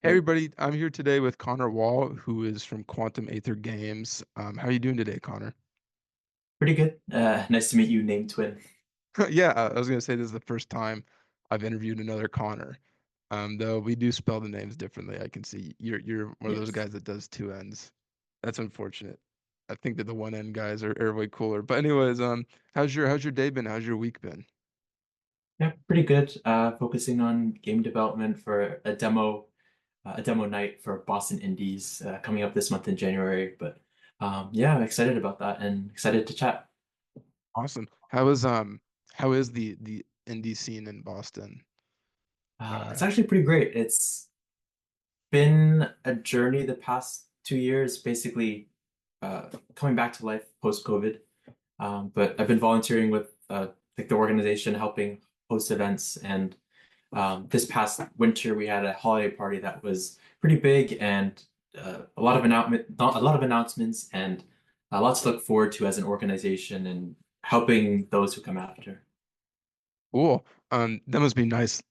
Hey Hey, everybody, I'm here today with Connor Wall, who is from Quantum Aether Games. How are you doing today, Connor? pretty good. Nice to meet you, name twin. Yeah, I was gonna say this is the first time I've interviewed another Connor. Though we do spell the names differently. I can see you're one of those Yes. guys that does two ends. That's unfortunate. I think that the one end guys are way cooler. But anyways, how's your day been? How's your week been? Yeah, pretty good. Focusing on game development for a demo night for Boston Indies coming up this month in January. But yeah, I'm excited about that and excited to chat. Awesome. How is the indie scene in Boston? It's Uh, actually pretty great. It's been a journey the past 2 years, basically coming back to life post-COVID. But I've been volunteering with like the organization, helping host events. And this past winter, we had a holiday party that was pretty big and a lot of announcements, and lots to look forward to as an organization and helping those who come after. Cool. That must be nice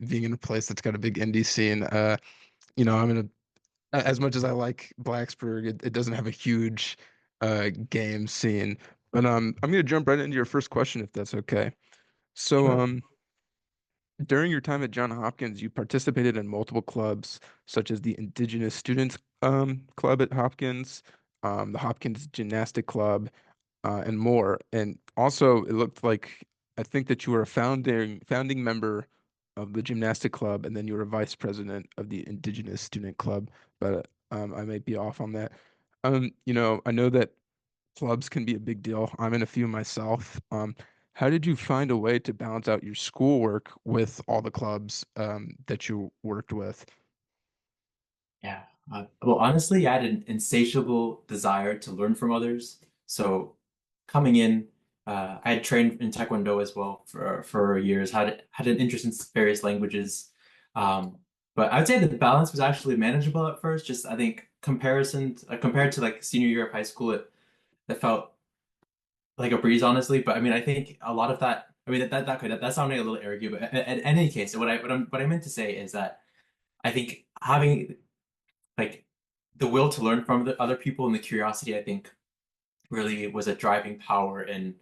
being in a place that's got a big indie scene. I'm in as much as I like Blacksburg, it doesn't have a huge game scene. But I'm gonna jump right into your first question if that's okay. So Sure. during your time at Johns Hopkins, you participated in multiple clubs, such as the Indigenous Students Club at Hopkins, the Hopkins Gymnastic Club, and more. And also, it looked like I think that you were a founding member of the gymnastic club, and then you were a vice president of the Indigenous Student Club. But I might be off on that. I know that clubs can be a big deal. I'm in a few myself. How did you find a way to balance out your schoolwork with all the clubs that you worked with? Yeah. Well, honestly, I had an insatiable desire to learn from others. So coming in, I had trained in Taekwondo as well for years, had an interest in various languages. Um, but I'd say the balance was actually manageable at first. Just I think compared to like senior year of high school, it felt like a breeze, honestly. But I mean, I think a lot of that. I mean, that sounded a little arrogant, but in any case, what I meant to say is that I think having like the will to learn from the other people and the curiosity, I think, really was a driving power in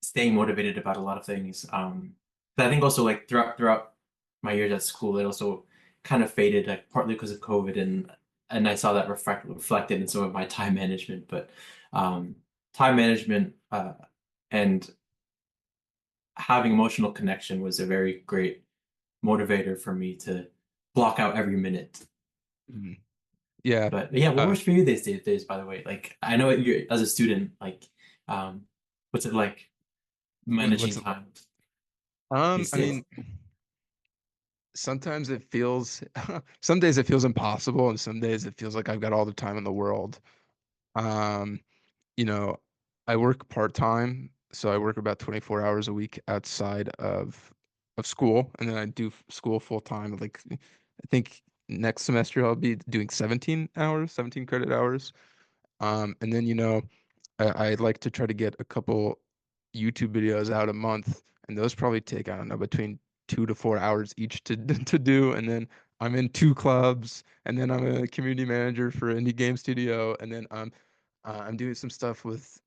staying motivated about a lot of things. But I think also like throughout my years at school, it also kind of faded, like partly because of COVID, and I saw that reflected in some of my time management. But um, time management and having emotional connection was a very great motivator for me to block out every minute. Mhm. Yeah. But yeah, what Uh, works for you these days, by the way? Like, I know you're as a student, like, um, what's it like what's managing it? time these I days? mean, sometimes it feels, some days it feels impossible, and some days it feels like I've got all the time in the world. Um, you know, I work part-time, so I work about 24 hours a week outside of school, and then I do school full time. Like, I think next semester I'll be doing 17 hours, 17 credit hours. And then, I'd like to try to get a couple YouTube videos out a month, and those probably take, I don't know, between 2 to 4 hours each to to do. And then I'm in two clubs, and then I'm a community manager for an indie game studio, and then I'm doing some stuff with,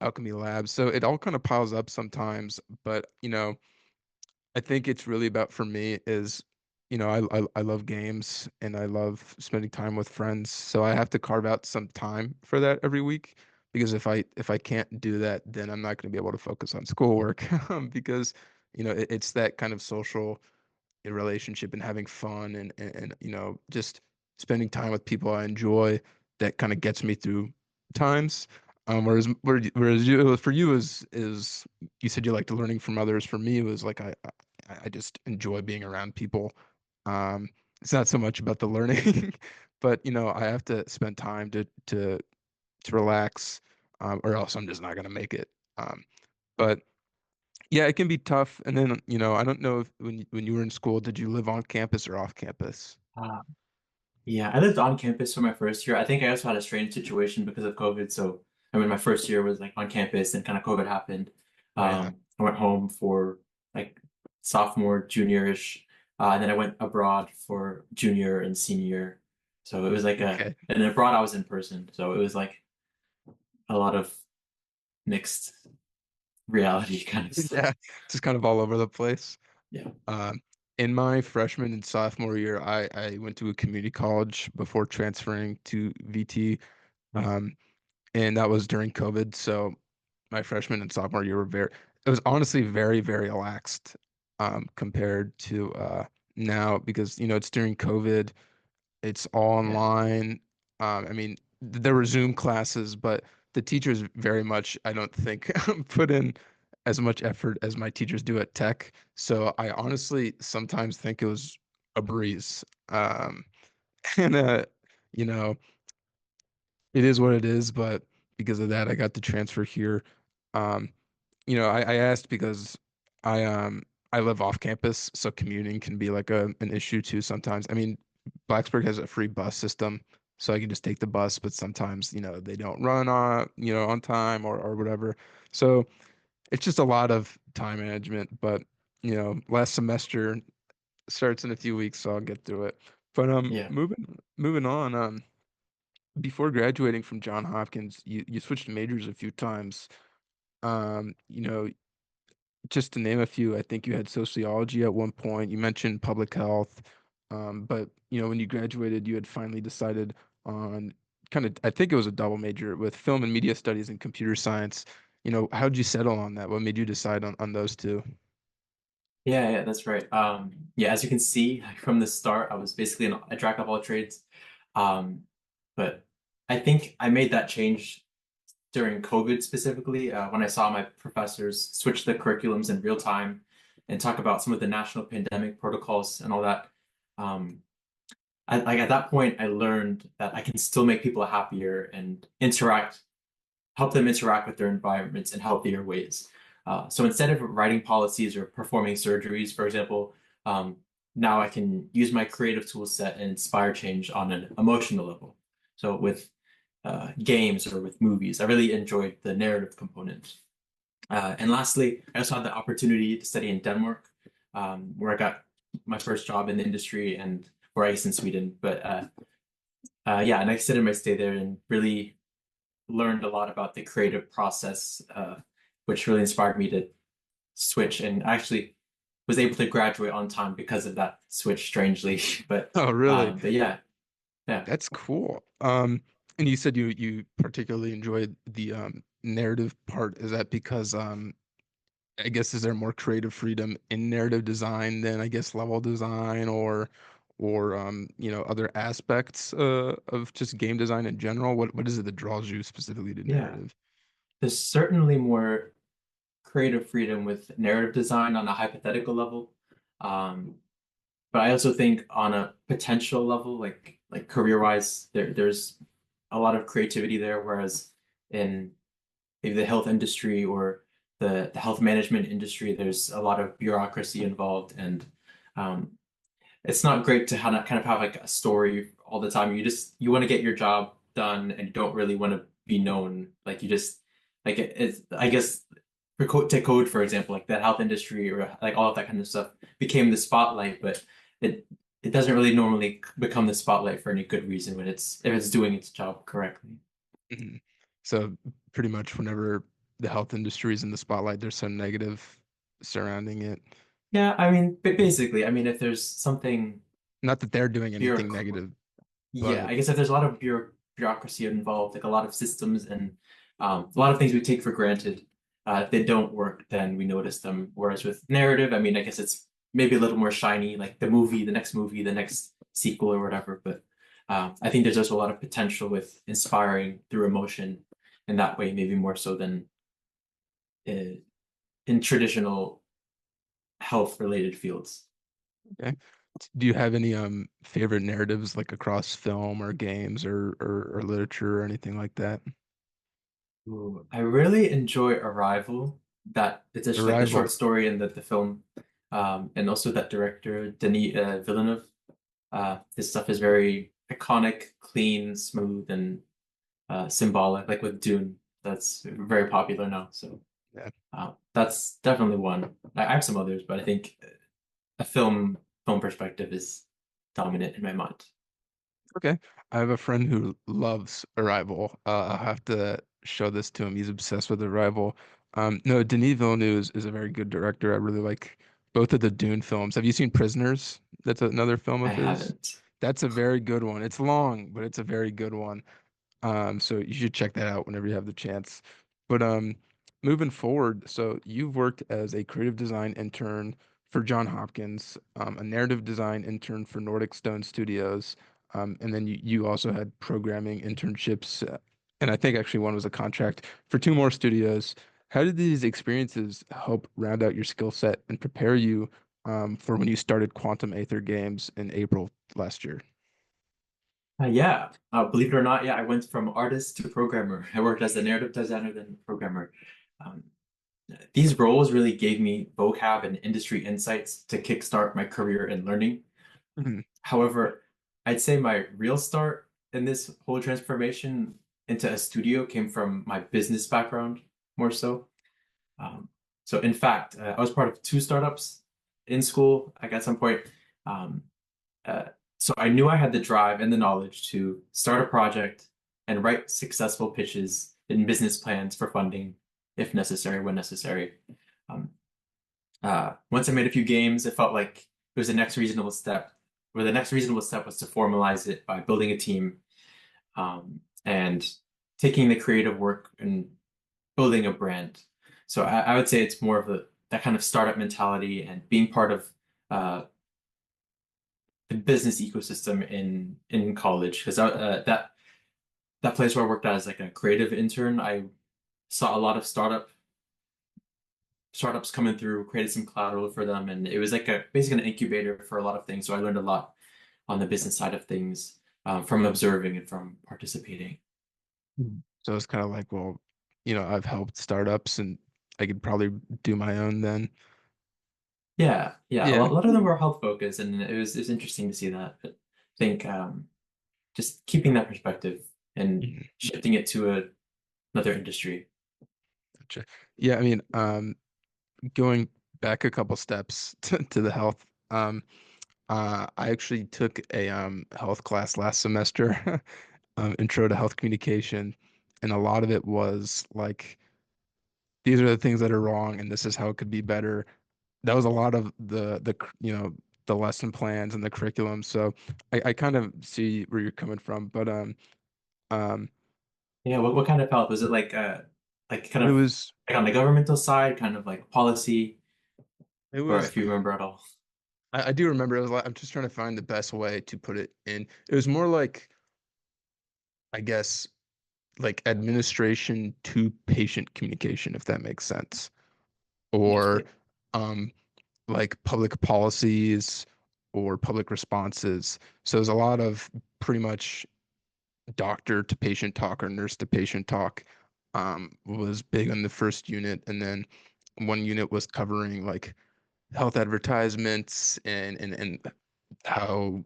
Alchemy Labs. So it all kind of piles up sometimes, but I think it's really about for me is, I love games and I love spending time with friends. So I have to carve out some time for that every week because if I can't do that, then I'm not going to be able to focus on schoolwork because it's that kind of social relationship and having fun and just spending time with people I enjoy that kind of gets me through times. Whereas for you is you said you liked learning from others. For me, it was like I just enjoy being around people. It's not so much about the learning, but I have to spend time to relax, or else I'm just not gonna make it. But yeah, it can be tough. And then, I don't know if when you were in school, did you live on campus or off campus? Uh, yeah, I lived on campus for my first year. I think I also had a strange situation because of COVID. So, I mean, my first year was like on campus and kind of COVID happened. Oh yeah. I went home for like sophomore, junior-ish. And then I went abroad for junior and senior. So it was like Okay. and then abroad I was in person. So it was like a lot of mixed reality kind of stuff. Yeah, just kind of all over the place. Yeah. Um, in my freshman and sophomore year, I went to a community college before transferring to VT. Um, and that was during COVID. So my freshman and sophomore year were it was honestly very, very relaxed compared to now because, it's during COVID. It's all Yeah. online. I mean, there were Zoom classes, but the teachers very much, I don't think, put in as much effort as my teachers do at tech. So I honestly sometimes think it was a breeze. And you know, it is what it is, but because of that, I got to transfer here. Um, I asked because I live off campus, so commuting can be like an issue too sometimes. I mean, Blacksburg has a free bus system, so I can just take the bus, but sometimes, they don't run on time or whatever. So it's just a lot of time management, but last semester starts in a few weeks, so I'll get through it. But Yeah. moving on, before graduating from John Hopkins, you switched majors a few times. Um, you know, just to name a few, I think you had sociology at one point. You mentioned public health, but when you graduated, you had finally decided on kind of, I think it was a double major with film and media studies and computer science. How'd you settle on that? What made you decide on those two? Yeah, yeah, that's right. Yeah, as you can see, like, from the start, I was basically a jack of all trades. Um, but I think I made that change during COVID specifically, when I saw my professors switch the curriculums in real time and talk about some of the national pandemic protocols and all that. Um, like at that point, I learned that I can still make people happier and help them interact with their environments in healthier ways. So instead of writing policies or performing surgeries, for example, um, now I can use my creative tool set and inspire change on an emotional level. So with games or with movies, I really enjoyed the narrative component. And lastly, I also had the opportunity to study in Denmark, where I got my first job in the industry and where I guess in Sweden. But yeah, and I extended my stay there and really learned a lot about the creative process, which really inspired me to switch and actually was able to graduate on time because of that switch, strangely. Oh, really? But yeah, yeah, That's cool. And you said you particularly enjoyed the narrative part. Is that because I guess is there more creative freedom in narrative design than I guess level design or other aspects of just game design in general? What is it that draws you specifically to yeah. narrative? There's certainly more creative freedom with narrative design on a hypothetical level. Um, but I also think on a potential level, like career-wise, there's a lot of creativity there, whereas in maybe the health industry or the health management industry, there's a lot of bureaucracy involved, and um, it's not great to kind of have like a story all the time. You want to get your job done, and you don't really want to be known. Like you just like it's I guess for code for example, like the health industry or like all of that kind of stuff became the spotlight, but it it doesn't really normally become the spotlight for any good reason when it's doing its job correctly. Mhm. So pretty much whenever the health industry is in the spotlight, there's some negative surrounding it. Yeah, I mean, basically, I mean, if there's something Not that they're doing anything bureauc negative, yeah, but I guess if there's a lot of bureaucracy involved, like a lot of systems and a lot of things we take for granted, if they don't work, then we notice them. Whereas with narrative, I mean, I guess it's maybe a little more shiny, like the next sequel or whatever. But I think there's also a lot of potential with inspiring through emotion in that way, maybe more so than uh, in traditional health related fields. okay. Do you have any favorite narratives like across film or games or literature or anything like that? Ooh, I really enjoy Arrival. That it's like the short Arrival. story and the film, and also that director Denis Villeneuve. This stuff is very iconic, clean, smooth, and symbolic. Like with Dune, that's very popular now. So Yeah. that's definitely one. I have some others, but I think a film. film perspective is dominant in my mind. Okay. I have a friend who loves Arrival. I'll have to show this to him. He's obsessed with Arrival. No, Denis Villeneuve is a very good director. I really like both of the Dune films. Have you seen Prisoners? That's another film I of his. haven't. That's a very good one. It's long, but it's a very good one. So you should check that out whenever you have the chance. But moving forward, so you've worked as a creative design intern for John Hopkins, a narrative design intern for Nordic Stone Studios, and then you also had programming internships, and I think actually one was a contract for two more studios. How did these experiences help round out your skill set and prepare you for when you started Quantum Aether Games in April last year? Yeah, believe it or not, yeah, I went from artist to programmer. I worked as a narrative designer, then programmer. Um, these roles really gave me vocab and industry insights to kickstart my career in learning. Mhm. However, I'd say my real start in this whole transformation into a studio came from my business background more so. Um, so in fact, I was part of two startups in school. Like at some point, um, uh, so I knew I had the drive and the knowledge to start a project and write successful pitches and business plans for funding, if necessary, when necessary. Um, once I made a few games, it felt like it was the next reasonable step. Where the next reasonable step was to formalize it by building a team and taking the creative work and building a brand. So I would say it's more of that kind of startup mentality and being part of uh, the business ecosystem in college because that place where I worked at as like a creative intern, I saw a lot of startups coming through, created some collateral for them, and it was like a basically an incubator for a lot of things. So I learned a lot on the business side of things from observing and from participating. Mhm. So it's kind of like, well, I've helped startups and I could probably do my own then. Yeah, yeah. Yeah. A lot of them were health focused, and it was interesting to see that. But I think just keeping that perspective and Mhm. shifting it to another industry. Gotcha. Yeah, I mean, going back a couple steps to the health, I actually took a health class last semester, intro to health communication, and a lot of it was like, these are the things that are wrong, and this is how it could be better. That was a lot of the lesson plans and the curriculum. So I kind of see where you're coming from, but um Yeah, what kind of help? Was it like kind it of was like on the governmental side, kind of like policy, it or was if you remember at all? I do remember it was like I'm just trying to find the best way to put it in. It was more like, I guess, like administration to patient communication, if that makes sense, or Interesting. um like public policies or public responses. So there's a lot of pretty much doctor to patient talk or nurse to patient talk, was big on the first unit, and then one unit was covering like health advertisements and how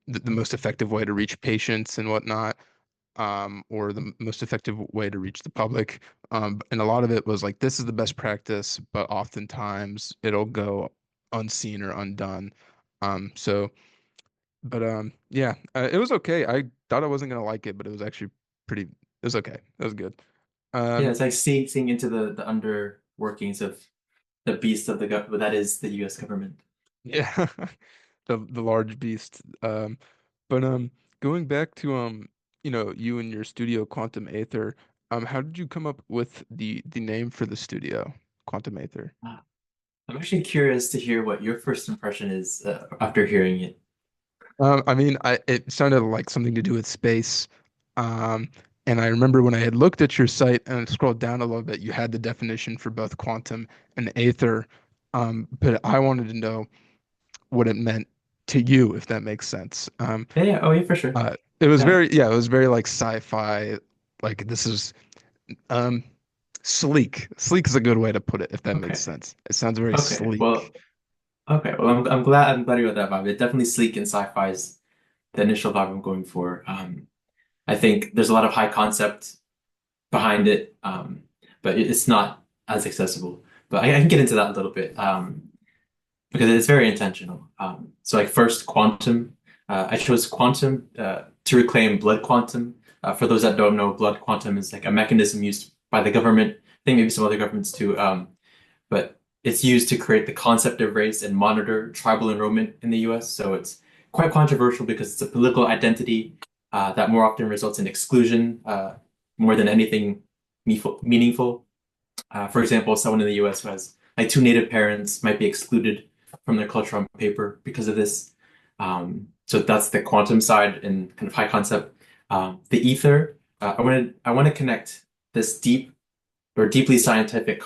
the most effective way to reach patients and whatnot, or the most effective way to reach the public. And a lot of it was like, this is the best practice, but oftentimes it'll go unseen or undone. So but yeah, it was okay. I thought I wasn't gonna like it, but it was actually it was okay. It was good. Yeah, Um, it's like seeing into the under workings of the beast of the government that is the U.S. government. yeah, the large beast. But going back to you and your studio Quantum Aether, how did you come up with the name for the studio, Quantum Aether? Ah, I'm actually curious to hear what your first impression is after hearing it. I mean, it sounded like something to do with space. Um, and I remember when I had looked at your site and scrolled down a little bit, you had the definition for both quantum and aether. But I wanted to know what it meant to you, if that makes sense. Yeah, yeah. Oh, yeah, for sure. It was Yeah. yeah, it was very like sci-fi. Like this is um, sleek. Sleek is a good way to put it, if that makes Okay. sense. It sounds very Okay. sleek. Well, okay. Well, I'm glad you got that vibe. It definitely sleek and sci-fi is the initial vibe I'm going for. I think there's a lot of high concept behind it, but it's not as accessible. But I can get into that a little bit. because it's very intentional. So like first quantum, I chose quantum to reclaim blood quantum. For those that don't know, blood quantum is like a mechanism used by the government. I think maybe some other governments too. But it's used to create the concept of race and monitor tribal enrollment in the US. So it's quite controversial because it's a political identity that more often results in exclusion more than anything meaningful. For example, someone in the US who has like two native parents might be excluded from their culture on paper because of this. So that's the quantum side and kind of high concept. The ether, I want to connect this deeply scientific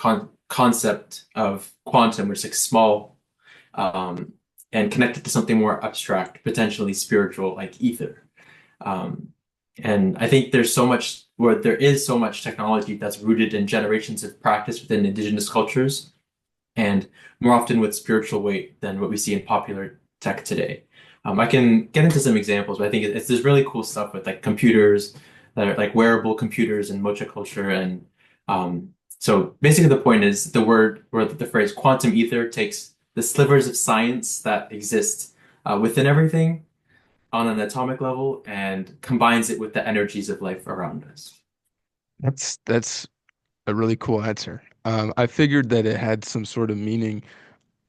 concept of quantum, which is like small, um, and connect it to something more abstract, potentially spiritual, like ether. Um, and I think there is so much technology that's rooted in generations of practice within indigenous cultures, and more often with spiritual weight than what we see in popular tech today. I can get into some examples, but I think it's this really cool stuff with like computers that are like wearable computers and mocha culture. And so basically the point is the word or the phrase quantum ether takes the slivers of science that exist within everything on an atomic level and combines it with the energies of life around us. That's a really cool answer. I figured that it had some sort of meaning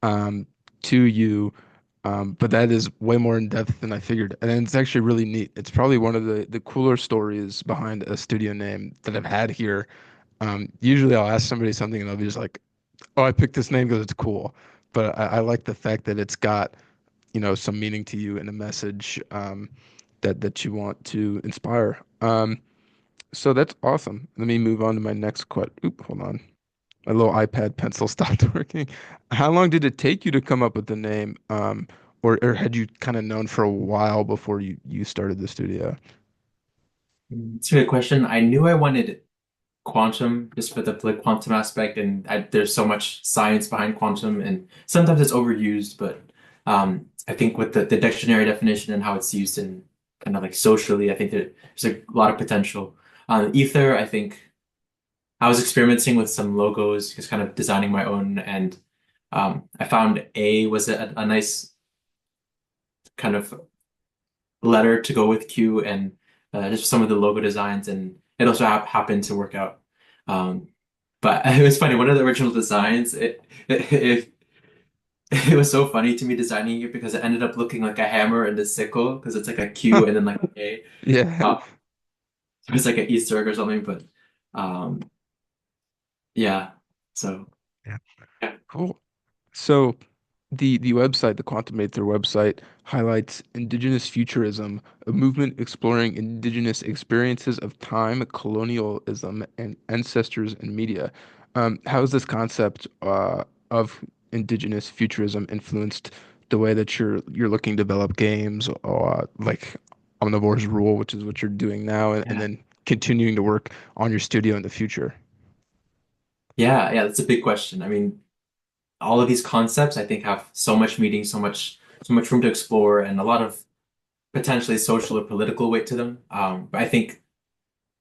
um, to you, but that is way more in depth than I figured, and it's actually really neat. It's probably one of the cooler stories behind a studio name that I've had here. Usually, I'll ask somebody something, and they'll be just like, "Oh, I picked this name because it's cool," but I like the fact that it's got some meaning to you and a message that you want to inspire. So that's awesome. Let me move on to my next question. Oop, hold on. My little iPad pencil stopped working. How long did it take you to come up with the name? Or had you kind of known for a while before you started the studio? It's a good question. I knew I wanted quantum just for the like quantum aspect, and there's so much science behind quantum, and sometimes it's overused, but I think with the dictionary definition and how it's used in kind of like socially, I think that there's a lot of potential. Ether, I think I was experimenting with some logos, just kind of designing my own, and I found A was a nice kind of letter to go with Q and just some of the logo designs, and it also happened to work out. Um, but it was funny. One of the original designs, it was so funny to me designing it because it ended up looking like a hammer and a sickle because it's like a Q and then like an A. Yeah. Uh, it was like an Easter egg or something, but um, yeah. So Yeah. yeah, Cool. So the website, the Quantum Aether website, highlights Indigenous futurism, a movement exploring Indigenous experiences of time, colonialism, and ancestors in media. How has this concept of Indigenous futurism influenced the way that you're looking to develop games, like Omnivore's Rule, which is what you're doing now, and yeah, then continuing to work on your studio in the future? yeah. That's a big question. I mean, all of these concepts I think have so much meaning, so much room to explore, and a lot of potentially social or political weight to them. But I think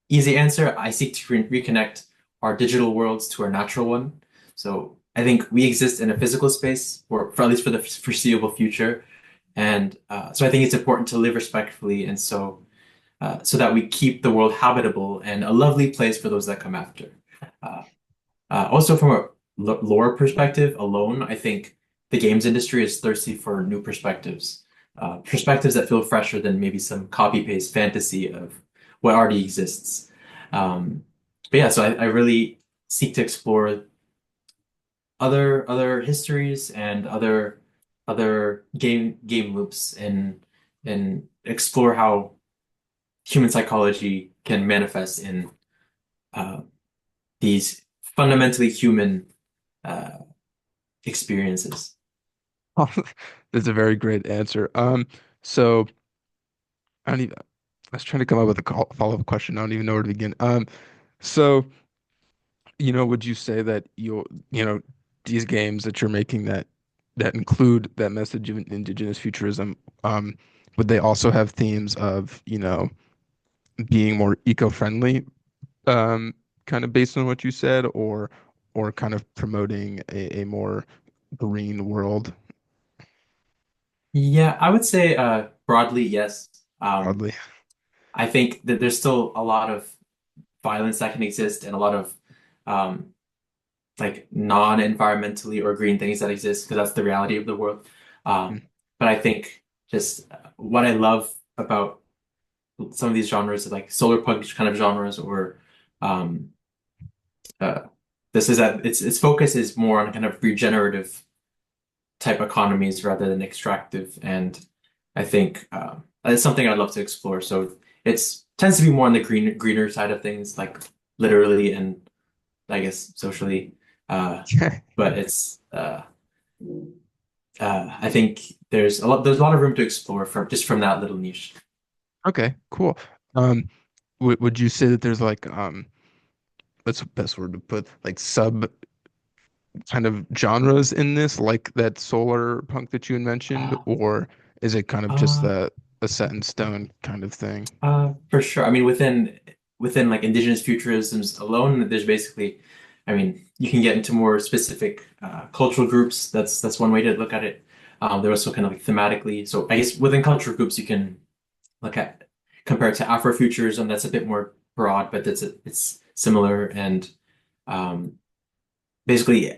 easy answer, I seek to reconnect our digital worlds to our natural one. So I think we exist in a physical space, or for at least for the foreseeable future. And so I think it's important to live respectfully, and so that we keep the world habitable and a lovely place for those that come after. Uh, Also, from a lore perspective alone, I think the games industry is thirsty for new perspectives, perspectives that feel fresher than maybe some copy-paste fantasy of what already exists. Um, but yeah, so I really seek to explore other histories and other game loops and explore how human psychology can manifest in uh, these fundamentally human uh, experiences. That's a very great answer. So I don't even, I was trying to come up with a follow-up question. I don't even know where to begin. So, would you say that these games that you're making that include that message of indigenous futurism, would they also have themes of, being more eco-friendly, kind of based on what you said, or kind of promoting a more green world? Yeah, I would say broadly, yes. Broadly. I think that there's still a lot of violence that can exist and a lot of um, like non-environmentally or green things that exist because that's the reality of the world. Um, Mm. but I think just what I love about some of these genres, like solar punk kind of genres, or um, uh, this is that its focus is more on kind of regenerative type economies rather than extractive, and I think it's something I'd love to explore. So it's tends to be more on the greener side of things, like literally and I guess socially. Uh, but it's I think there's a lot of room to explore from just from that little niche. Okay, cool. Um, would you say that there's like what's the best word to put like sub kind of genres in this, like that solar punk that you had mentioned, Uh, or is it kind of just uh, that a set in stone kind of thing? for sure. I mean, within like indigenous futurisms alone, there's basically, I mean, you can get into more specific cultural groups. That's one way to look at it. They're also kind of like thematically. So I guess within cultural groups, you can look at compared to Afrofuturism, that's a bit more broad, but it's similar and um, basically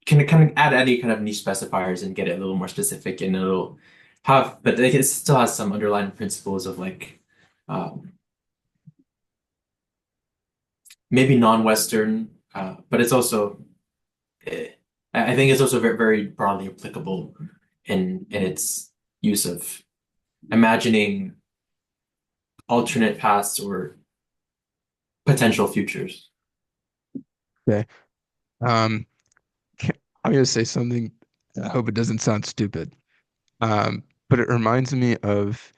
can kind of add any kind of niche specifiers and get it a little more specific and it'll have, but it still has some underlying principles of like um, maybe non-Western, but it's also eh, I think it's also very broadly applicable in its use of imagining alternate paths or potential futures. Okay. Um, I'm gonna say something. I hope it doesn't sound stupid. But it reminds me of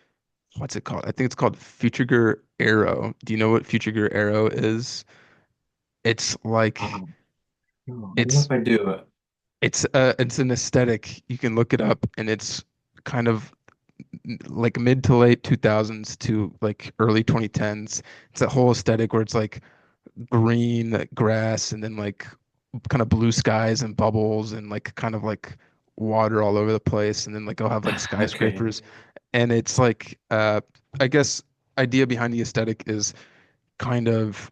what's it called? I think it's called Future Arrow. Do you know what Future Arrow is? It's like No, I don't know it's if I do. it's an aesthetic. You can look it up, and it's kind of like mid to late 2000s to like early 2010s. It's that whole aesthetic where it's like green grass and then like kind of blue skies and bubbles and like kind of like water all over the place and then like I'll have like Okay. skyscrapers and it's like I guess idea behind the aesthetic is kind of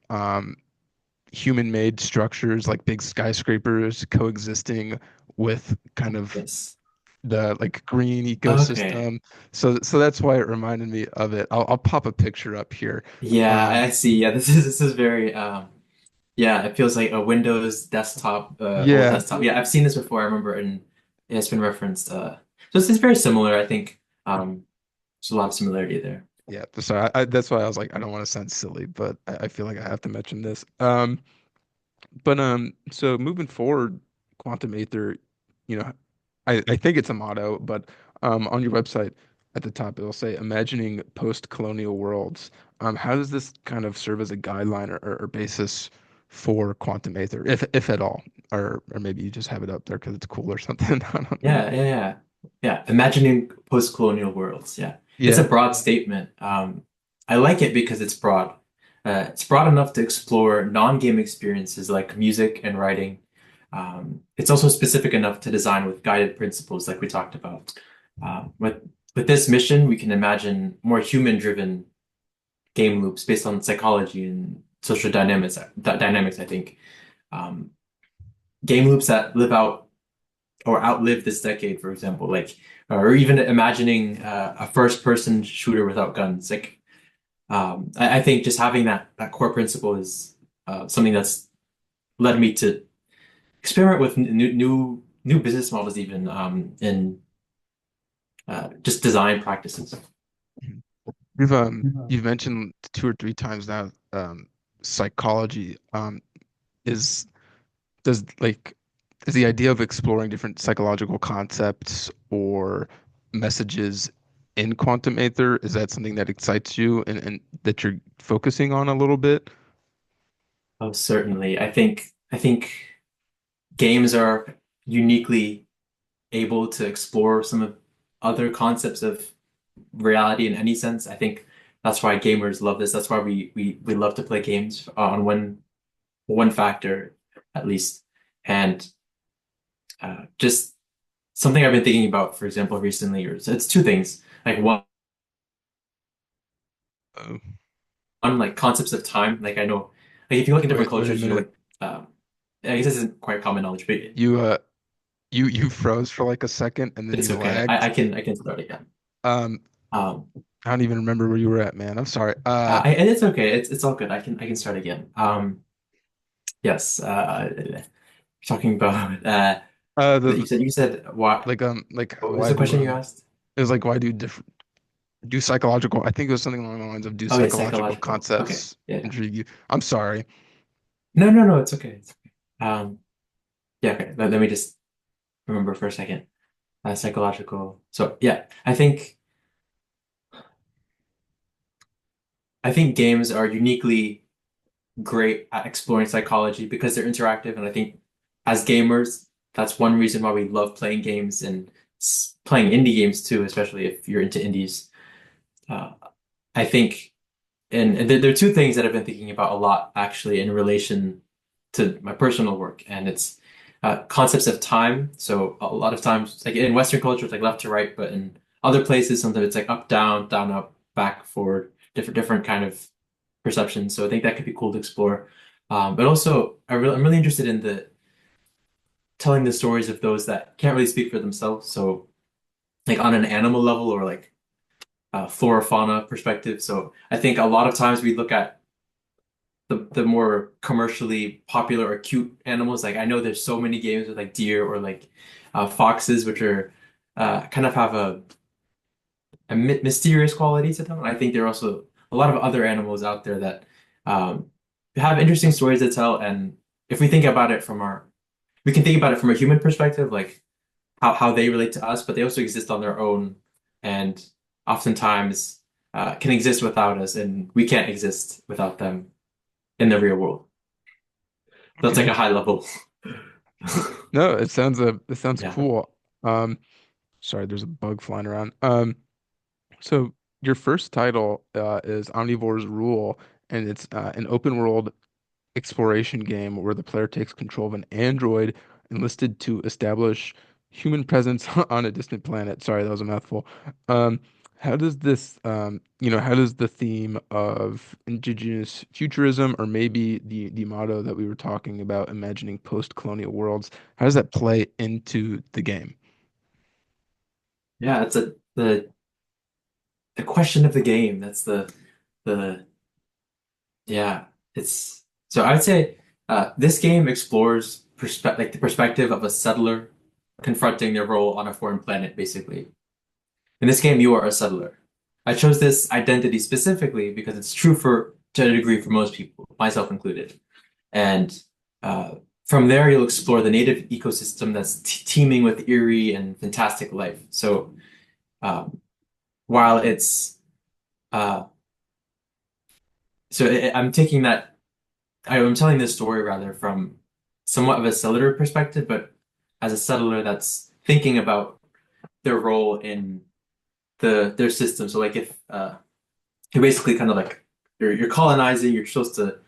human-made structures like big skyscrapers coexisting with kind of Yes. the like green Okay. ecosystem. So that's why it reminded me of it. I'll pop a picture up here. Yeah, Um, I see. Yeah, this is very yeah, it feels like a Windows desktop, old yeah, desktop. Yeah, I've seen this before, I remember, and it's been referenced. So it's very similar, I think. There's a lot of similarity there. yeah. So that's why I was like, I don't want to sound silly, but I feel like I have to mention this. But so moving forward, Quantum Aether, you know, I think it's a motto, but on your website at the top it'll say imagining post-colonial worlds. How does this kind of serve as a guideline or basis for Quantum Aether, if at all, or maybe you just have it up there because it's cool or something. I don't know. Yeah. Yeah, imagining post-colonial worlds. Yeah. It's a Yeah. broad statement. I like it because it's broad. It's broad enough to explore non-game experiences like music and writing. It's also specific enough to design with guided principles like we talked about. With this mission, we can imagine more human-driven game loops based on psychology and social dynamics, I think. Um, Game loops that live out or outlive this decade, for example, like or even imagining a first-person shooter without guns. Like I think just having that core principle is something that's led me to experiment with new business models, even in just design practices. You've mentioned two or three times now psychology. Is does like is the idea of exploring different psychological concepts or messages in quantum aether, is that something that excites you and that you're focusing on a little bit? Oh, certainly. I think games are uniquely able to explore some of other concepts of reality in any sense. I think that's why gamers love this. That's why we love to play games on one factor at least. And just something I've been thinking about, for example, recently, or it's two things. Like Oh, one, like concepts of time. Like I know, like if you look in different wait a cultures, you know, minute. like I guess this isn't quite common knowledge, but You you froze for like a second and then it's you okay. lagged. I can start again. Um, Um, I don't even remember where you were at, man. I'm sorry. and it's okay. It's all good. I can start again. Yes. Talking about the you said what? like What was why the do question you asked? it was like why do different do psychological, I think it was something along the lines of do Oh yeah, psychological psychological. Okay. concepts Yeah. Yeah. intrigue you? I'm sorry. No. It's okay. It's okay. Yeah. Okay. Let me just remember for a second. Psychological. So yeah, I think games are uniquely great at exploring psychology because they're interactive, and I think as gamers, that's one reason why we love playing games and playing indie games too, especially if you're into indies. Uh, I think, and there are two things that I've been thinking about a lot actually in relation to my personal work, and it's concepts of time. So a lot of times, like in Western culture, it's like left to right, but in other places, sometimes it's like up, down, down, up, back, forward, different kind of perceptions. So I think that could be cool to explore. But also, I'm really interested in the telling the stories of those that can't really speak for themselves. So like on an animal level or like flora fauna perspective. So I think a lot of times we look at the more commercially popular or cute animals. Like I know there's so many games with like deer or like foxes, which are kind of have a mysterious quality to them. And I think there are also a lot of other animals out there that um, have interesting stories to tell. And if we think about it we can think about it from a human perspective, like how they relate to us, but they also exist on their own and oftentimes can exist without us, and we can't exist without them in the real world. That's like Okay. a high level. No, it sounds Yeah. cool. Um, sorry, there's a bug flying around. So your first title is Omnivore's Rule, and it's an open world exploration game where the player takes control of an android enlisted to establish human presence on a distant planet. Sorry, that was a mouthful. Um, how does this, how does the theme of indigenous futurism, or maybe the motto that we were talking about, imagining post-colonial worlds, how does that play into the game? Yeah, it's the question of the game. That's the yeah. It's so I would say this game explores the perspective of a settler confronting their role on a foreign planet, basically. In this game, you are a settler. I chose this identity specifically because it's true to a degree for most people, myself included. And uh, from there, you'll explore the native ecosystem that's teeming with eerie and fantastic life. So um, while it's uh, I'm taking that I'm telling this story rather from somewhat of a settler perspective, but as a settler that's thinking about their role in their system. So like if you're basically kind of like you're colonizing, you're supposed to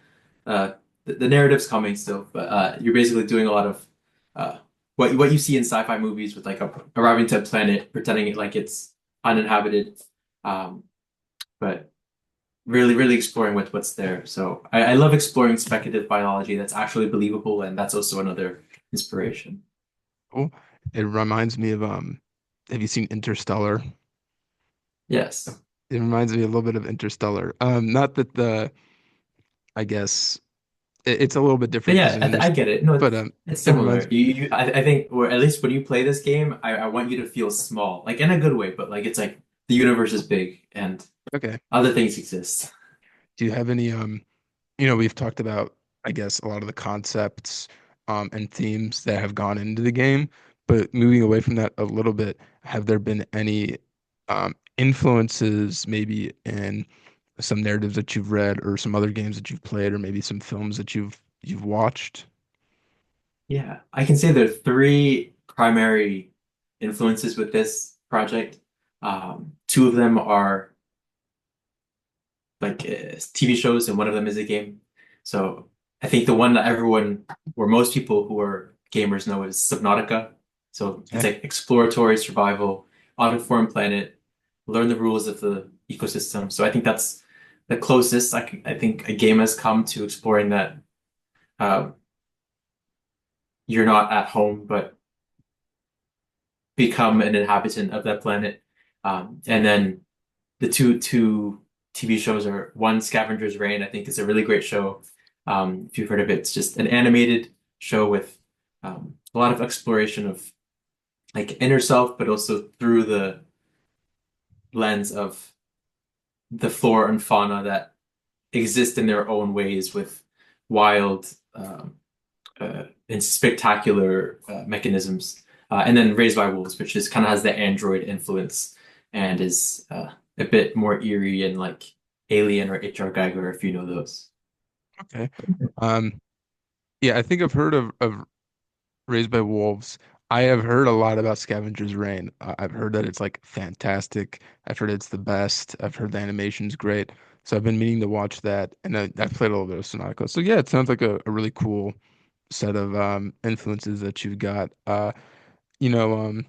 the narrative's coming still, but you're basically doing a lot of uh, what you see in sci-fi movies with like arriving to a planet, pretending it like it's uninhabited, um, but really exploring what's there. So I love exploring speculative biology that's actually believable, and that's also another inspiration. Cool. It reminds me of have you seen Interstellar? Yes, It reminds me a little bit of Interstellar. Not that I guess it's a little bit but different because yeah, in I get it. No, but it's it similar. reminds I think, or at least when you play this game, I want you to feel small, like in a good way, but like it's like the universe is big and okay. other things exist. Do you have any we've talked about, I guess, a lot of the concepts and themes that have gone into the game, but moving away from that a little bit, have there been any influences maybe in some narratives that you've read or some other games that you've played or maybe some films that you've watched? Yeah, I can say there are three primary influences with this project. Two of them are like TV shows, and one of them is a game. So I think the one that or most people who are gamers know is Subnautica. So it's Okay. like exploratory survival on a foreign planet, learn the rules of the ecosystem. So I think that's the closest I think a game has come to exploring that uh, you're not at home, but become an inhabitant of that planet. And then the two TV shows are one Scavenger's Reign, I think is a really great show. If you've heard of it, it's just an animated show with a lot of exploration of like inner self, but also through the lens of the flora and fauna that exist in their own ways with wild and spectacular mechanisms. And then Raised by Wolves, which is kind of has the android influence and is a bit more eerie and like Alien or H.R. Geiger, if you know those. Okay. Um, yeah, I think I've heard of Raised by Wolves. I have heard a lot about Scavenger's Reign. I've heard that it's like fantastic. I've heard it's the best. I've heard the animation's great. So I've been meaning to watch that, and I've played a little bit of Sonata. So yeah, it sounds like a really cool set of influences that you've got. You know,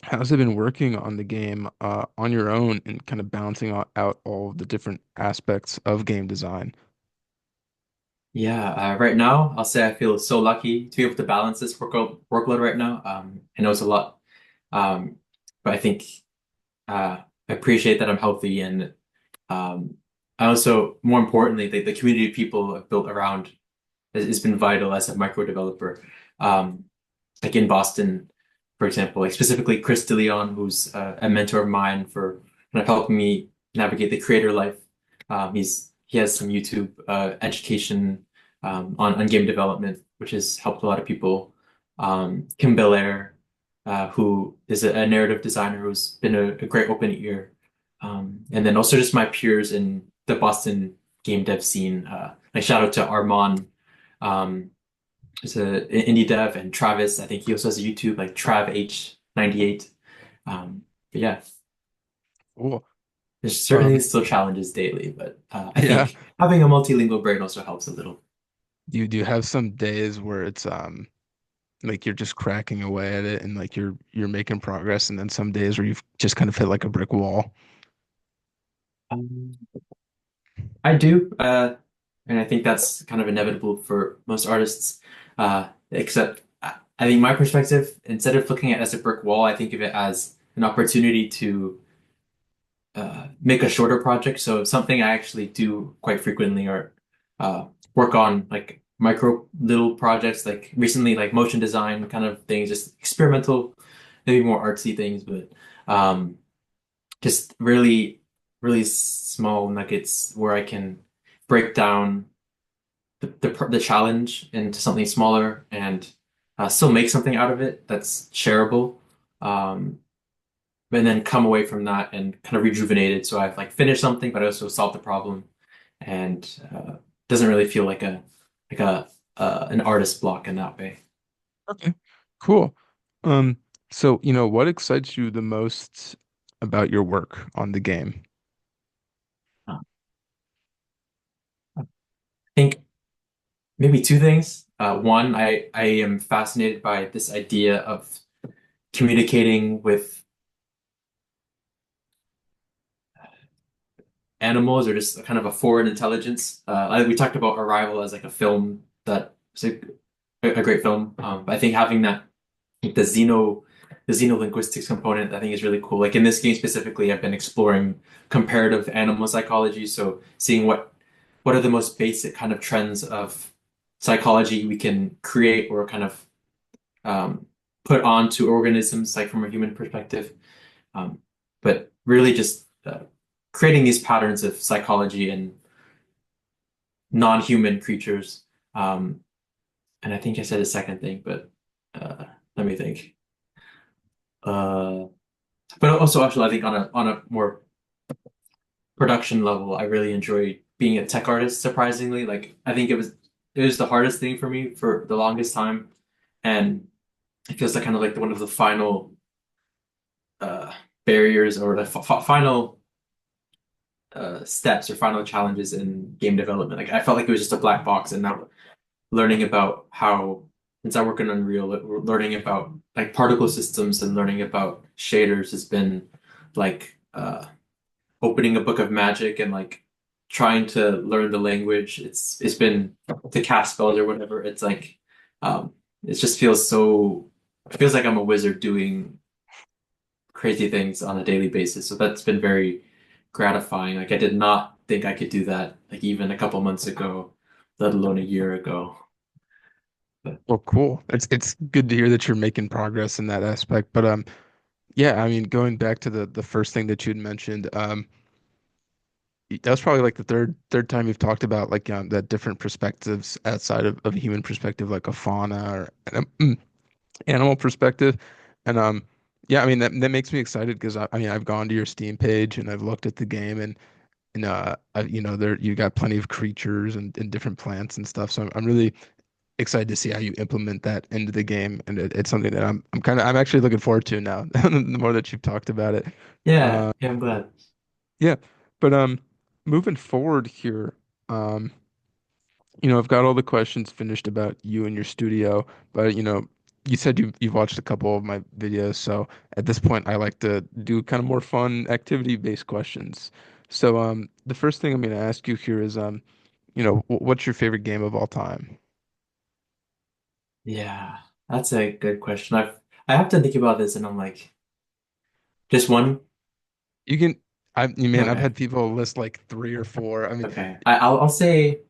how's it been working on the game on your own and kind of balancing out all of the different aspects of game design? Yeah, right now I'll say I feel so lucky to be able to balance this workload right now. I know it's a lot, um, but I think I appreciate that I'm healthy and I also, more importantly, the community of people I've built around has been vital as a micro developer. Um, like in Boston, for example, like specifically Chris DeLeon, who's a mentor of mine for kind of helping me navigate the creator life. He has some YouTube education on game development, which has helped a lot of people. Kim Belair, who is a narrative designer who's been a great open ear. And then also just my peers in the Boston game dev scene. Like shout out to Armand, um, who's an indie dev, and Travis. I think he also has a YouTube like Trav H98. But yeah, Cool. there's certainly Um, still challenges daily, but I yeah. think having a multilingual brain also helps a little. Do you have some days where it's like you're just cracking away at it and like you're making progress, and then some days where you've just kind of hit like a brick wall? Um, I do, and I think that's kind of inevitable for most artists. Except I think my perspective, instead of looking at it as a brick wall, I think of it as an opportunity to make a shorter project. So something I actually do quite frequently or work on like micro little projects, like recently like motion design kind of things, just experimental, maybe more artsy things, but um, just really small nuggets where I can break down the challenge into something smaller and still make something out of it that's shareable. Um, and then come away from that and kind of rejuvenated. So I've like finished something, but I also solved the problem, and doesn't really feel like an artist block in that way. Okay, cool. Um, so what excites you the most about your work on the game? Uh, I think maybe two things. One, I am fascinated by this idea of communicating with animals or just kind of a foreign intelligence. We talked about Arrival as like a film that is a great film. But I think having that like the xenolinguistics component I think is really cool. Like in this game specifically, I've been exploring comparative animal psychology, so seeing what are the most basic kind of trends of psychology we can create or kind of put onto organisms, like from a human perspective. Um, but really just creating these patterns of psychology in non-human creatures. Um, and I think I said a second thing, but let me think. Uh, but also, actually, I think on a more production level, I really enjoy being a tech artist. Surprisingly, like I think it was the hardest thing for me for the longest time, and it feels like kind of like one of the final uh, barriers or the final steps or final challenges in game development. Like I felt like it was just a black box, and now learning about how since I work in Unreal, learning about like particle systems and learning about shaders has been like opening a book of magic and like trying to learn the language. It's been to cast spells or whatever. It's like it just feels so it feels like I'm a wizard doing crazy things on a daily basis. So that's been very gratifying. Like I did not think I could do that like even a couple months ago, let alone a year ago. But Well, cool. It's good to hear that you're making progress in that aspect. But yeah, I mean, going back to the first thing that you'd mentioned, that's probably like the third time you've talked about like that different perspectives outside of a human perspective, like a fauna or an animal perspective. And yeah, I mean that makes me excited because I mean I've gone to your Steam page and I've looked at the game and you know there you got plenty of creatures and different plants and stuff. So I'm really excited to see how you implement that into the game, and it's something that I'm actually looking forward to now. The more that you've talked about it, yeah, uh, yeah, I'm glad. yeah. But moving forward here, um, you know, I've got all the questions finished about you and your studio, but you know, you said you've watched a couple of my videos, so at this point, I like to do kind of more fun activity-based questions. So the first thing I'm going to ask you here is you know, what's your favorite game of all time? Yeah, that's a good question. I have to think about this and I'm like, just one? You can, you man, I've Okay. had people list like three or four. I mean, Okay. I'll say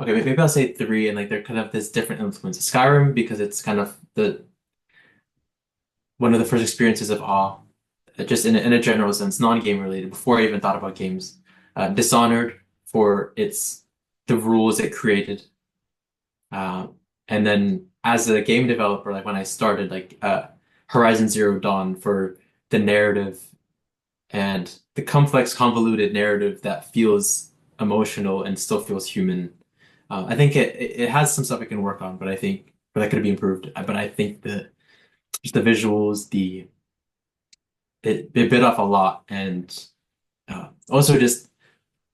okay, maybe I'll say three and like they're kind of this different influence. Skyrim because it's kind of the one of the first experiences of awe, just in a general sense, non-game related, before I even thought about games. Dishonored for its the rules it created. Uh, and then as a game developer, like when I started, like Horizon Zero Dawn for the narrative and the complex, convoluted narrative that feels emotional and still feels human. I think it has some stuff it can work on, but I think but that could be improved. But I think the just the visuals, the it bit off a lot, and also just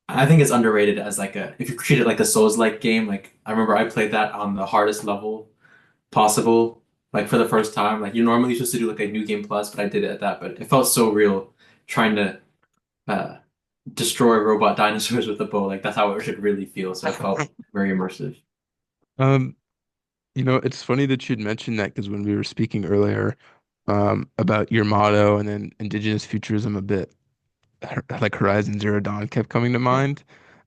I think it's underrated as like a if you treat it like a Souls-like game. Like I remember I played that on the hardest level possible, like for the first time. Like you're normally supposed to do like a new game plus, but I did it at that. But it felt so real trying to uh, destroy robot dinosaurs with a bow. Like that's how it should really feel. So it felt very immersive. um, you know, it's funny that you'd mentioned that because when we were speaking earlier, about your motto and then indigenous futurism a bit, like Horizon Zero Dawn kept coming to Yeah. mind,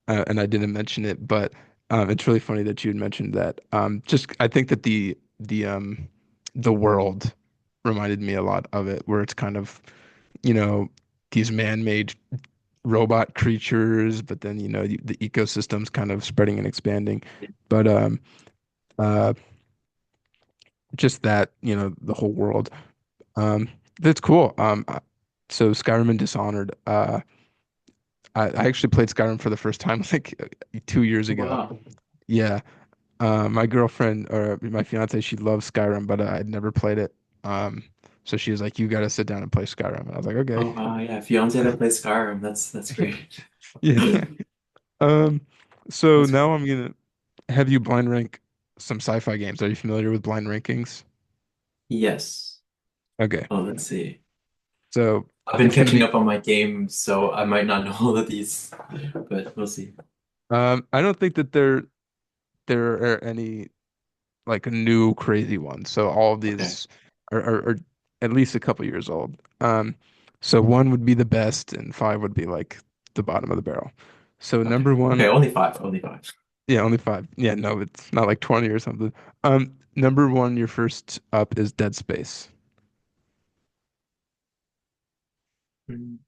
and I didn't mention it, but it's really funny that you had mentioned that. Just I think that the world reminded me a lot of it, where it's kind of, you know, these man-made robot creatures, but then you know the ecosystem's kind of spreading and expanding. But uh, just that, you know, the whole world. Um, that's cool. So Skyrim and Dishonored. I actually played Skyrim for the first time like 2 years ago. Wow. Yeah. My girlfriend or my fiance, she loves Skyrim, but I'd never played it. Um, so she was like, "You got to sit down and play Skyrim," and I was like, "Okay." Oh wow, yeah. Fiance that plays Skyrim. That's great. Yeah. Um, so That's now I'm gonna have you blind rank some sci-fi games. Are you familiar with blind rankings? yes. Okay. Oh, let's see. So I've been it's gonna catching be. up on my games, so I might not know all of these, but we'll see. I don't think that there are any like new crazy ones. So all of Okay. these are at least a couple years old. So one would be the best, and five would be like the bottom of the barrel. So Okay. number Okay. one, Only five. Only five. yeah, only five. Yeah, no, it's not like 20 or something. Number one, your first up is Dead Space. Mm,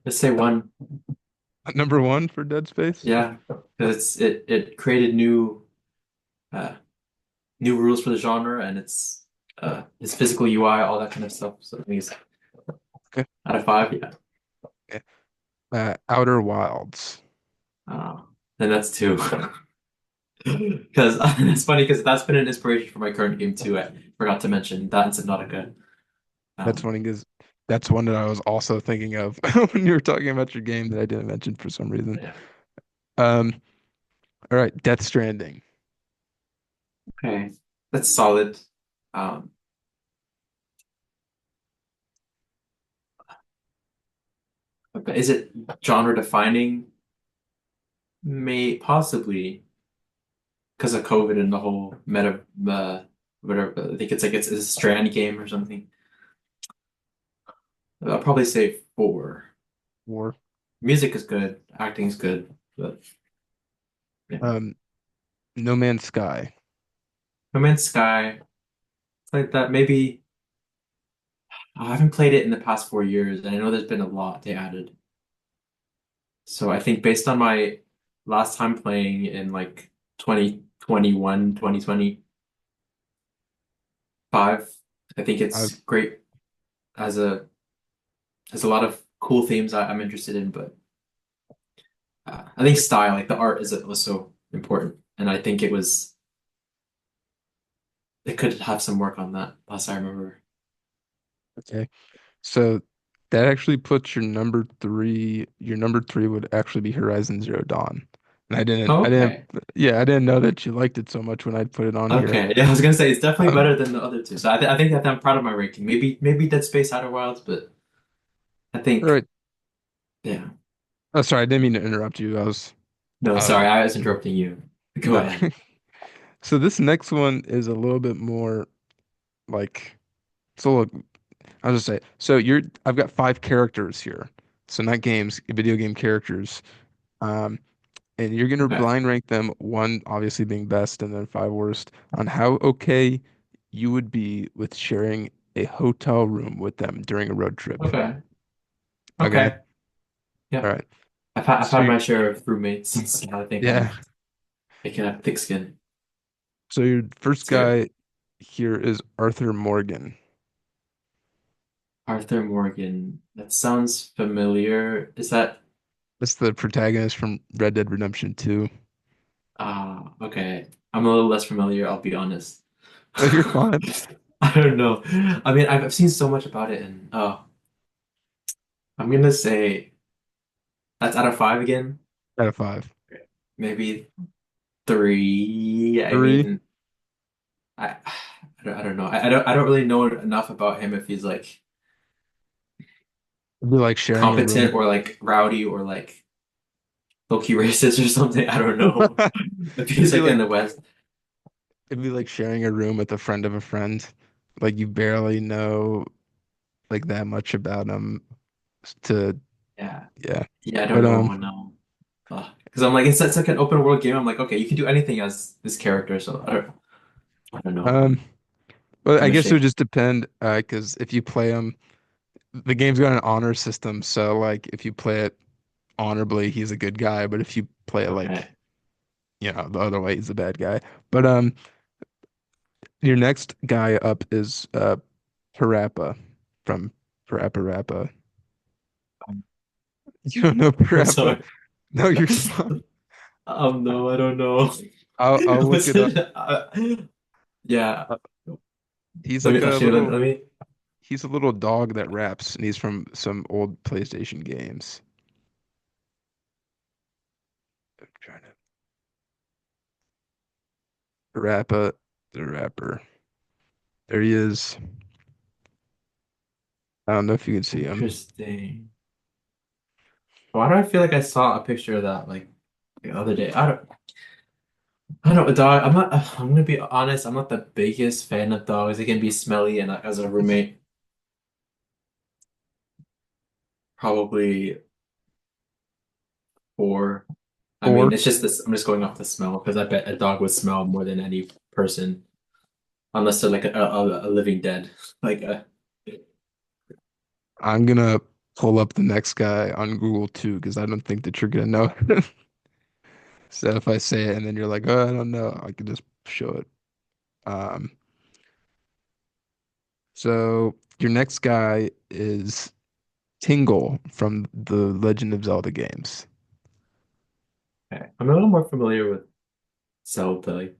let's say one. Number one for Dead Space. Yeah, because it created uh new rules for the genre and its physical UI, all that kind of stuff. So I think it's Okay. out of five. Yeah. Okay. Outer Wilds. Uh, then that's two. Because it's funny because that's been an inspiration for my current game too. I forgot to mention that in Subnautica. That's Um, funny because that's one that I was also thinking of when you were talking about your game that I didn't mention for some reason. yeah. Um, all right, Death Stranding. Okay, that's solid. Um, but is it genre defining? May possibly because of COVID and the whole whatever. I think it's a Strand game or something. I'll probably say four. War. Music is good, acting is good, but yeah. Um, No Man's Sky. No Man's Sky, it's like that. Maybe I haven't played it in the past 4 years, and I know there's been a lot they added. So I think based on my last time playing in like 2021, 2025, I think it's I've great as a has a lot of cool themes I'm interested in, but I think style, like the art, is also important, and I think it could have some work on that. Last I remember. okay. So that actually puts your number three. Your number three would actually be Horizon Zero Dawn. And Oh, I didn't, okay. yeah, I didn't know that you liked it so much when I put it on here. Okay, yeah, I was gonna say it's definitely Um, better than the other two. So I think that I'm proud of my ranking. Maybe Dead Space Outer Wilds, but I all think right. yeah. Oh, sorry, I didn't mean to interrupt you. No, I was, sorry, I was interrupting you. Go no. ahead. So this next one is a little bit more like, so look, I'll just say, so I've got five characters here. So not games, video game characters. Um, and you're gonna Okay. blind rank them, one obviously being best and then five worst, on how okay you would be with sharing a hotel room with them during a road trip. Okay. Okay? Okay. Yeah. All right. I've So had you my share of roommates, so I think yeah. I can have thick skin. So your first Let's hear it. guy here is Arthur Morgan. Arthur Morgan. That sounds familiar. Is that That's the protagonist from Red Dead Redemption 2. okay. I'm a little less familiar, I'll be honest. Oh, you're fine. I don't know. I mean, I've seen so much about it, and I'm gonna say that's out of five again. Out of five. Maybe three. I Three. mean, I I don't know. I don't really know enough about him if he's like It'd be like sharing a competent room. or like rowdy or like low-key racist or something. I don't know. If It'd he's be like in like the West. it'd be like sharing a room with a friend of a friend. Like you barely know like that much about him to Yeah. yeah. Yeah, I But don't know. No. Because I'm like it's like an open world game. I'm like, okay, you can do anything as this character, so I don't know. um but I'm I gonna guess it would shake. just depend because if you play him, the game's got an honor system, so like if you play it honorably, he's a good guy, but if you play it like, Okay. the other way, he's a bad guy. But your next guy up is Parappa from Parappa Rappa. You don't know I'm Parappa? sorry. No, you're fine. No, I don't know. I'll look Was it up. it? Yeah. Uh, he's Let like me a actually little let me. he's a little dog that raps, and he's from some old PlayStation games. I'm trying to Parappa the rapper. There he is. I don't know if you can see him. Interesting. Why do I feel like I saw a picture of that like the other day? I don't know, dog. I'm not. I'm gonna be honest. I'm not the biggest fan of dogs. They can be smelly, and as a roommate, probably four. I mean, Or it's just this. I'm just going off the smell because I bet a dog would smell more than any person, unless they're like a living dead. Like I'm gonna pull up the next guy on Google too, because I don't think that you're gonna know. So if I say it and then you're like, oh, I don't know, I can just show it. Um, so your next guy is Tingle from the Legend of Zelda games. okay. I'm a little more familiar with Zelda.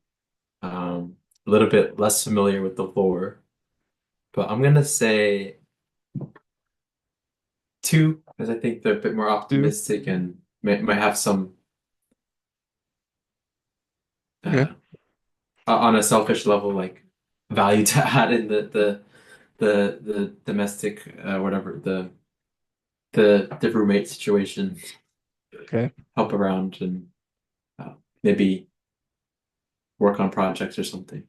A little bit less familiar with the lore, but I'm gonna say two because I think they're a bit more Two. optimistic and might have some Okay. uh on a selfish level, like value to add in the domestic whatever the roommate situation, Okay. help around and maybe work on projects or something.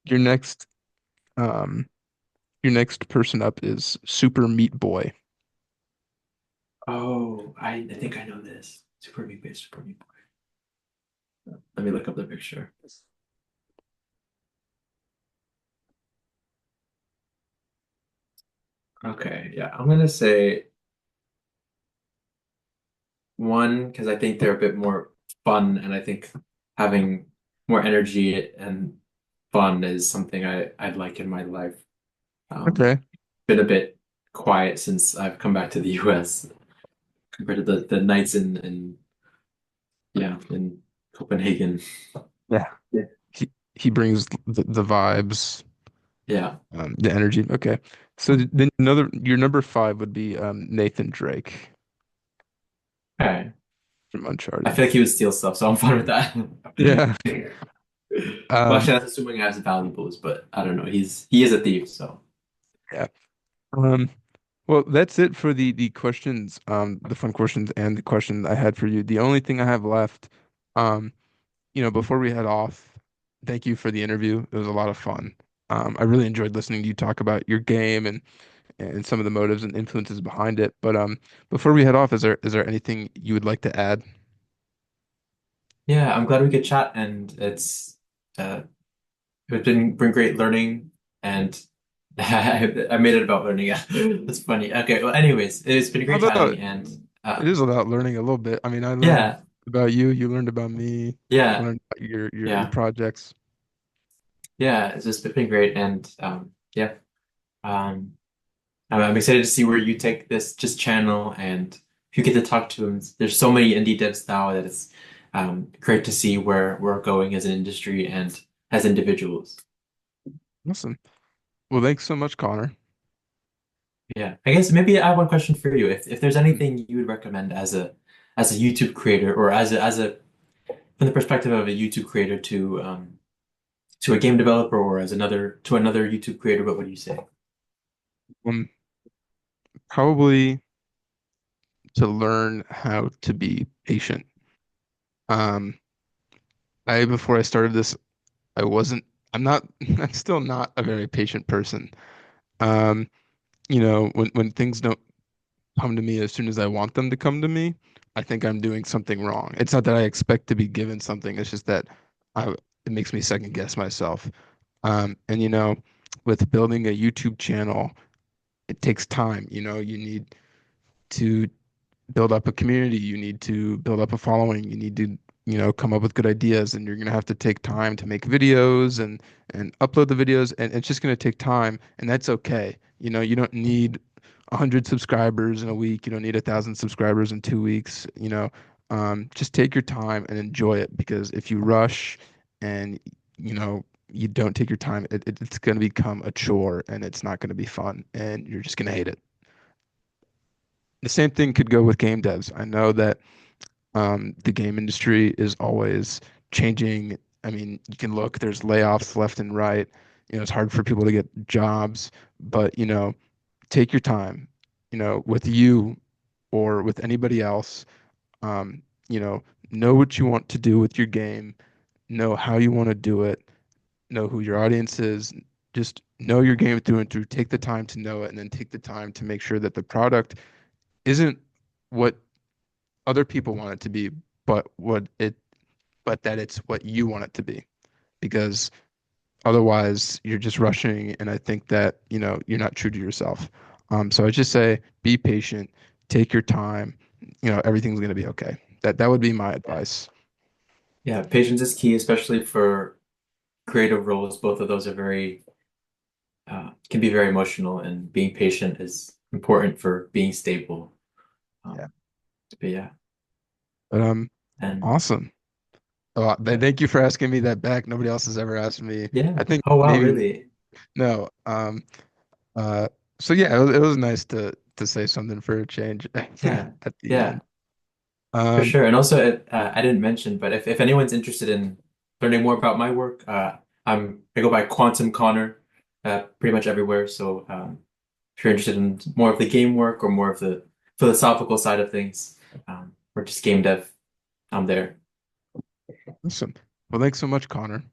Your next um your next person up is Super Meat Boy. Oh, I think I know this. Super Meat Boy. Let me look up the picture. Okay, yeah, I'm gonna say one because I think they're a bit more fun, and I think having more energy and fun is something I'd like in my life. Um, Okay. been a bit quiet since I've come back to the US compared to the nights in yeah in Copenhagen. Yeah. Yeah. He brings the vibes, Yeah. the energy. Okay. So then another your number five would be Nathan Drake Okay. from I Uncharted. feel like he would steal stuff, so I'm fine with that. Yeah. Well, Um, actually, that's assuming I have valuables, but I don't know. He is a thief, so yeah. Um, well, that's it for the questions, the fun questions and the question I had for you. The only thing I have left, um, before we head off, thank you for the interview. It was a lot of fun. I really enjoyed listening to you talk about your game and some of the motives and influences behind it. But before we head off, is there anything you would like to add? yeah, I'm glad we could chat, and uh, it's been great learning, and I made it about learning. Yeah, that's funny. Okay, well, anyways, it's been great Although chatting, and it is about learning a little bit. I mean, I learned yeah, about you, you learned about me, I yeah, learned about your yeah, projects. yeah. It's just been great, and yeah, um, I'm excited to see where you take this just channel, and if you get to talk to them. There's so many indie devs now that it's great to see where we're going as an industry and as individuals. Awesome. Well, thanks so much, Connor. Yeah, I guess maybe I have one question for you. If there's Mhm. anything you would recommend as a YouTube creator or as a from the perspective of a YouTube creator to a game developer or as another YouTube creator, what would you say? Probably to learn how to be patient. Um, before I started this, I wasn't, I'm not, I'm still not a very patient person. Um, when things don't come to me as soon as I want them to come to me, I think I'm doing something wrong. It's not that I expect to be given something, it's just that it makes me second guess myself. And with building a YouTube channel, it takes time. You need to build up a community. You need to build up a following. You need to, come up with good ideas, and you're gonna have to take time to make videos and upload the videos, and it's just gonna take time, and that's okay. You don't need 100 subscribers in a week. You don't need 1,000 subscribers in 2 weeks. Just take your time and enjoy it because if you rush and you don't take your time, it's gonna become a chore and it's not gonna be fun, and you're just gonna hate it. The same thing could go with game devs. I know that the game industry is always changing. I mean, you can look, there's layoffs left and right. It's hard for people to get jobs, but take your time, with you or with anybody else. Um, you know what you want to do with your game, know how you want to do it, know who your audience is. Just know your game through and through. Take the time to know it, and then take the time to make sure that the product isn't what other people want it to be, but but that it's what you want it to be. Because otherwise, you're just rushing, and I think that you're not true to yourself. So I just say, be patient, take your time. Everything's gonna be okay. That would be my Yeah. advice. Yeah, patience is key, especially for creative roles. Both of those are very can be very emotional, and being patient is important for being stable. Yeah. Um, but yeah, But and awesome. yeah, Thank you for asking me that back. Nobody else has ever asked me. I yeah. think Oh wow, maybe really? no. Uh, so yeah, it was nice to say something for a change Yeah, at the yeah. end. For Um, sure. And also, I didn't mention, but if anyone's interested in learning more about my work, I go by Quantum Connor pretty much everywhere. So if you're interested in more of the game work or more of the philosophical side of things, or just game dev, I'm there. Awesome. Well, thanks so much, Connor.